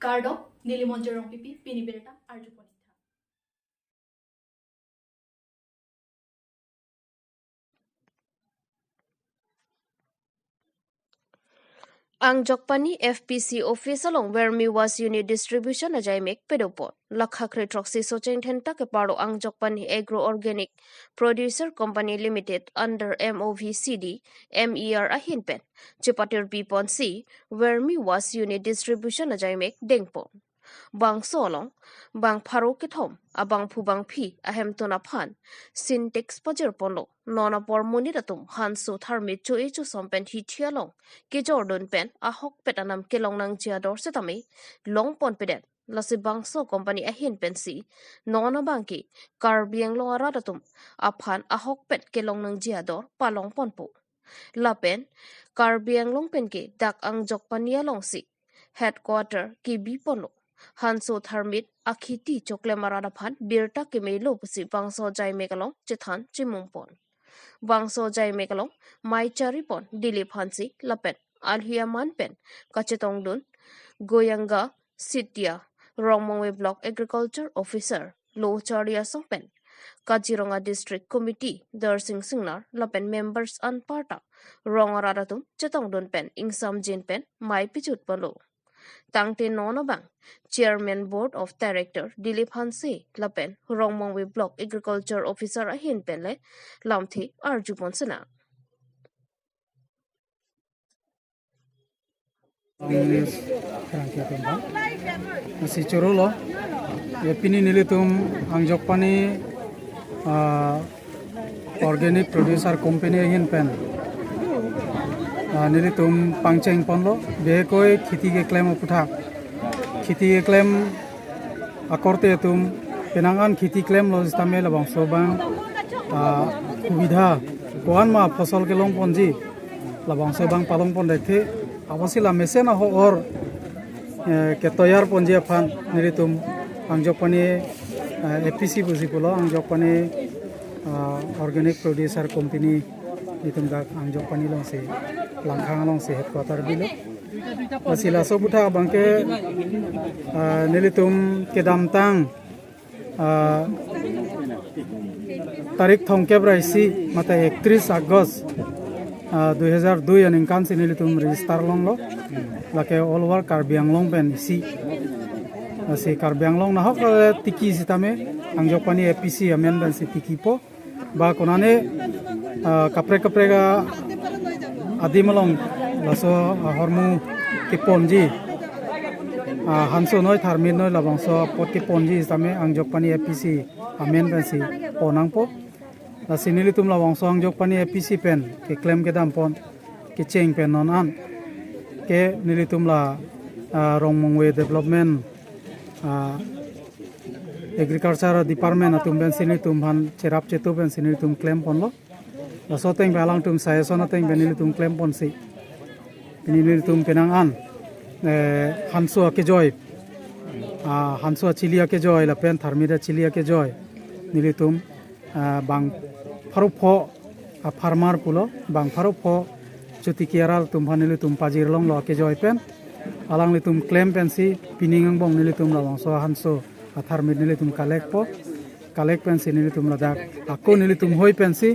Kardop Nilimonjerong Pipi Piniberta Arjuponi. Ang Jokpani FPC office along where me was unit distribution ajay make pedopon. Lakha Kretroxy Sochen Tenta ke paro Ang Jokpani Agro Organic Producer Company Limited under MOVCD MER ahinpen. Chupatir Pipon C where me was unit distribution ajay make dengpon. Bang solong, bang paro kithom, abang pubang pi, ahem tunaphan, syntax pajir pono, nona por munidatum, hansu tharmit chu echu sompen hi thialong, ki jordan pen, ahok petanam kilong nang jiador setami, long pon pedet, lasi bangso company ahin pensi, nona bangki, Karbi Anglong aradatum, aphan ahok pet kilong nang jiador, palong ponpo. Lapen, Karbi Anglong penke, dak ang jokpania long si, headquarter ki bipono. Hanso tharmit akhiti chokle marada phan birta ke melo pusi bangso jai mekalong chithan chimungpon bangso jai mekalong mai chari pon dilip hansi lapet alhia manpen kachetong dun goyanga sitia rongmongwe block agriculture officer lo charia songpen Kajironga district committee darsing singnar lapen members anparta rongaradatum chetong dun pen ingsam jin pen mai pichut polo Tangte nono bang, Chairman Board of Director Dilip Hanse Lapen, Rongmongwe Block Agriculture Officer ahin penle, Lamthi Arjupon Sana. Si Chorolo, Pini Nilitum, Angjokpani Organic Producer Company ahin pen. Nilitum pangcheng ponlo behekoi khiti ke claim uputha khiti ke claim akorte tum penangan khiti claim lo istame labang sobang subidha koan ma fasal ke long ponji labang sobang palong pon dekhe awasila mesena ho or ke toyar ponji aphan nilitum angjokpani APC buzi polo angjokpani organic producer company nitum dak angjokpani long se langkang long se headquarter bilo wasila sobutha bangke nilitum kedamtang tarik thongke braisi mata 31 August 2002 aninkan se nilitum register long lo lake all over Karbi Anglong pen si Karbi Anglong na hok tiki sitame angjokpani APC amen ban si tiki po ba konane kapre ga Adimalong laso hormu kiponji hanso noi tharmin noi labangso pot kiponji same angjokpani APC amen bensi ponangpo lasinili tum labangso angjokpani APC pen ke claim ke dampon ke cheng pen non an ke nilitum la rongmongwe development agriculture department atum bensi nilitum han cherap chetu bensi nilitum claim ponlo so teng balang tum saya sona teng benil tum klem ponsi benil tum penang an hanso ke joy hanso chilia ke joy la pen tharmida chilia ke joy nilitum bang pharupho farmer pulo bang pharupho chuti kiaral tum hanil tum pajir long lo ke joy pen alang litum klem pensi piningang bong nilitum la so hanso tharmid nilitum kalek pensi nilitum ladak ako nilitum hoi pensi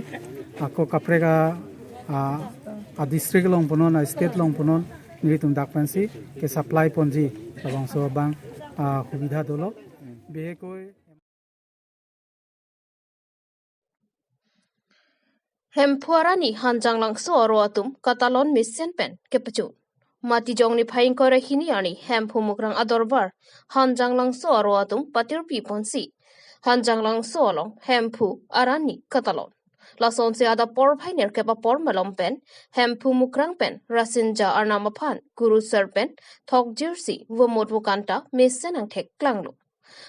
ako kaprega a district long punon a state long punon nilitum dak pensi ke supply ponji labang so bang subidha dolo behekoi Hempuarani hanjang langso aroatum katalon mission pen kepachu. Mati jong ni phaing kore hini ani hempu mukrang adorbar hanjang langso aroatum patir pi ponsi. Hanjang langso along hempu arani katalon. Lason se ada por phainer kepa por malom pen hempu mukrang pen rasinja arnamapan guru serpen thok jersey womot wukanta mission ang thek klanglo.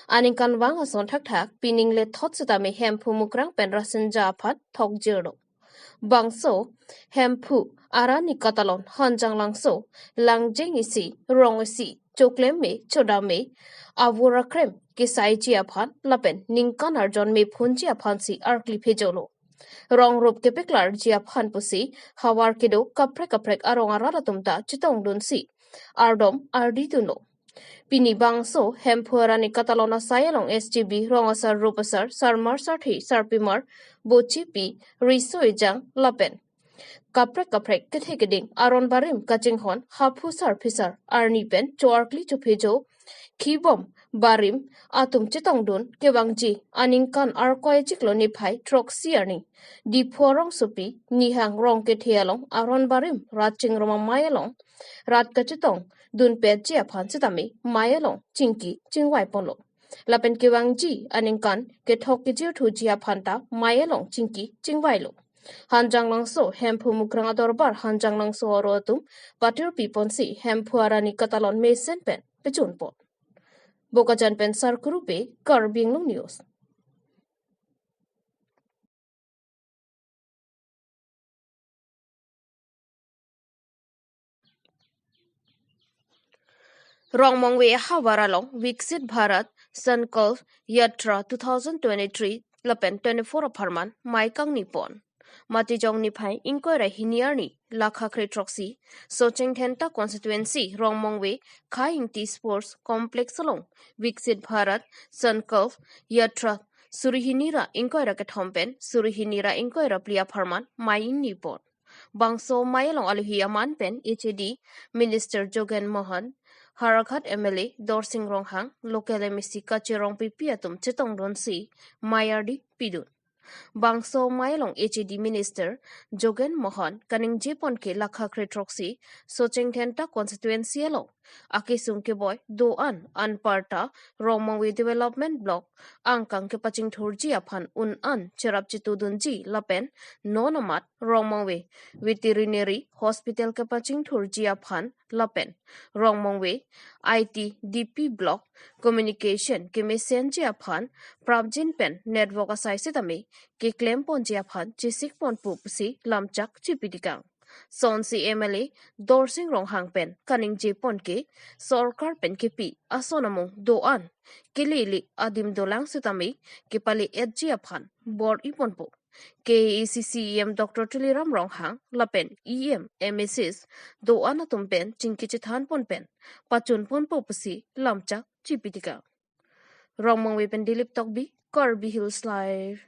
Aninkan wang ason thak pining le thot setame hempu mukrang pen rasinja aphat thok jerdo. Bangso, hempu, arani katalon, hanjang langso, langjeng isi, rong isi, choklem me, choda me, avura krem, kisai chi aphan, lapen, ningkan arjon me phunji aphan si arkli phejolo. Rong rup ke peklar ji aphan pusi, hawar kedo kaprek arong arara tumta chitong dun si, ardom ardi tuno. Pini bangso hempuarani Katalona sayalong SGB rongasar rupasar sarmar sarthi sarpimar bochi pi riso ejang lapen. Kaprek kethekeding aron barim kachinghon hapu sarpisar arni pen choarkli chuphejo Kibom barim atum chitongdun kewangji aningkan arkoy chiklo ni phai trok siarni di phorong supi nihang rong ke thialong aron barim ratching roma mayalong rat kachitong dun pe chia phan chitami mayalong chingki chingwai ponlo lapen kewangji aningkan ke thok ke jir thu chia phanta mayalong chingki chingwai lo Hanjang langso hempu mukrang adorbar hanjang langso orotum patir piponsi hempu arani katalon mesen pen pechun pot Bokajan pen sarkurupe Karbi Anglong News. Rongmongwe Hawaralong Viksit Bharat Sankalp Yatra 2023 Lapen 24 Aparman Maikang Nipon. Matijong Nipai Inquire Hiniarni Lakhakre Troxy Socheng Thenta Constituency Rongmongwe Khaing T Sports Complex along Viksit Bharat Sankalp Yatra Surihinira Inquire Kathompen Surihinira Inquire Plia Parman Main Nipon Bangso Mayalong Aluhia Manpen HAD Minister Jogen Mohan Harakat MLA Dorsing Ronghang Local MSC Kachirong Pipiatum Chitong Donsi Mayardi Pidun Bangso Mayalong HAD Minister Jogen Mohan Kaning Jepon ke Lakhakre Troxy Socheng Thenta Constituency along Akisung ke boy Doan Anparta Rongmongwe Development Block Angkang ke Paching Thurji Aphan An Cherap Chitudunji Lapen Nonamat Rongmongwe Veterinary Hospital ke Paching Thurji Aphan Lapen Rongmongwe IT DP Block Communication ke Messenger Aphan Prabjin Pen Network Asai Sitame ke claim pon Aphan Chisik Pon Pupsi Lamchak Chipidikang Sonsi MLA Dorsing Ronghang Pen Kaning Jepon ke Sorkar Pen ke pi Asonamong Doan Kilili Adim Dolang Sitame ke Pali Edji Aphan Bor Iponpo KACCEM Dr. Tuliram Ronghang Lapen EM MSS Doan Atum Pen Chingkichithan Pon Pen Pachun Pon Pupsi Lamchak Chipidikang Rongmongwe Pen Dilip Tokbi Karbi Hills Live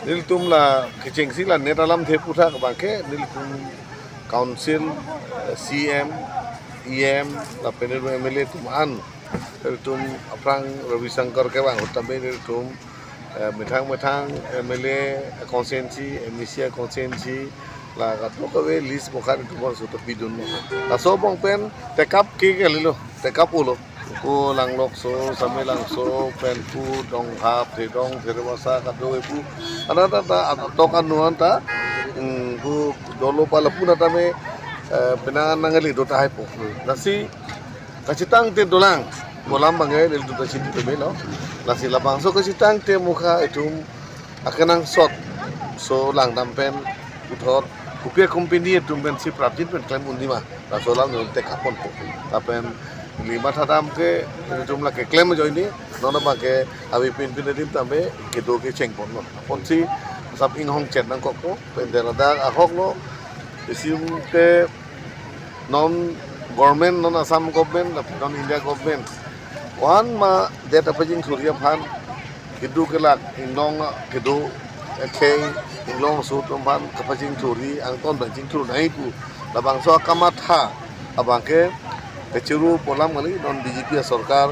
Niltum la kicing sila netalam the putra ka bangke niltum council CM EM la penel MLA tum an niltum aprang Ravi Shankar ke bang utabe niltum metang MLA consensi MCA consensi la ka to ka we list bokar tu bor so to bidun la so bong pen tekap ke lilo tekap ulo ko lang lok so samai lang so pen pu dong hap the dong therwasa ka do pu ana ta to kan nuan ta ku dolo pala puna ta me pinangan nangali do ta hai po nasi kacitang te dolang molam bangai del do ta sin te me no nasi labang so kacitang te mukha itum akanang sot so lang dampen uthor kupia company itum ben si prapjin pen claim undima ta so lang te kapon po tapen lima thadam ke jumlah ke claim jo ini nona ba ke abi pin dim tambe ke do ke cheng pon no pon si sap ing hong chet nang ko pendela da ahok no isim ke non government non Assam government non India government wan ma data pajing surya phan kidu ke lak inglong kidu ke inglong su tom phan kapajing suri ang ton ba jing tur nai pu labang so kamatha abang ke Kecuru polam kali non BJP Sarkar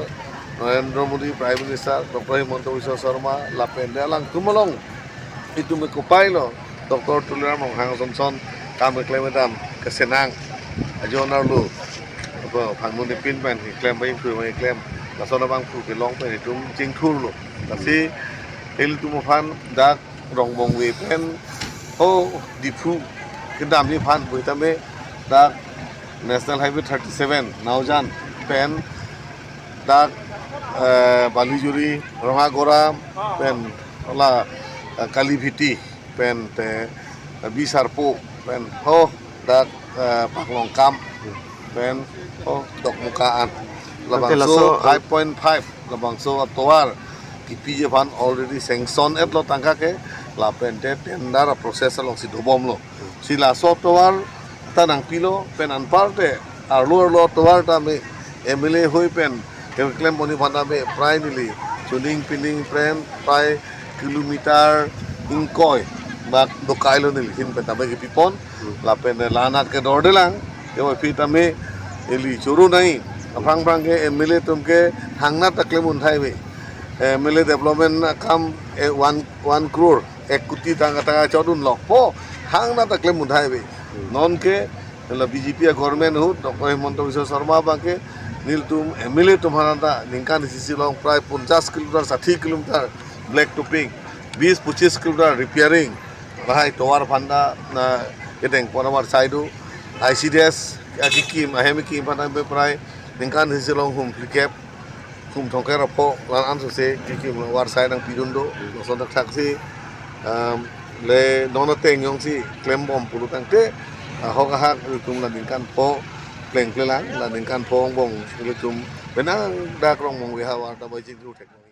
Narendra Modi Prime Minister Dr. Himanta Biswa Sharma lapenda lang tumalong itu me kupai lo Dr. Tuliram Ronghang Johnson kam klaim dam kesenang ajonar lu apa phangmun de pin ban klaim bai phu mai klaim la sona bang phu ke long pe tum jing thur lo kasi el tum phan dak Rongmong we pen ho dipu kedam ni phan bui tame dak National Highway 37 Naujan pen dak Balijuri Rohagora pen la Kaliviti pen te Bisarpo pen ho dak Paklong Kam pen ho dok mukaan labangso 5.5 labangso atwar kipi jepan already sanction et lo tangka ke la pen te tender process long si dobom lo sila software tanang pilo pen an parte arlo towar ta me MLA hoi pen ke claim poni phana me prai nili chuning pining pren prai kilometer ingkoi bak do kailo nili hin pen ta me ki pipon la pen lanat ke dordelang ke pi ta me eli churu nai aprang prang ke MLA tumke hangna ta claim un thai me MLA development kam 1 crore 1 কোটি টাকা চদুন lock পো hangna ta claim un thai me non ke la BJP government hu Dr. Hemanta Biswa Sharma bangke niltum MLA tumhara ta ningkan sisi long prai 50 kilometer 60 kilometer black to pink 20-25 kilometer repairing bahai towar phanda na keteng poramar saidu ICDS akikim ahemi phanda be prai ningkan sisi long hum flikep hum thongke rapo lan ansu se kikim war sai nang pidundo sondak saksi le nona teng yong si claim bom pulu tangte hok hak tum la ningkan po pleng plelang la ningkan pong bong tum benang dak rong mong wi hawar ta bajing ru tek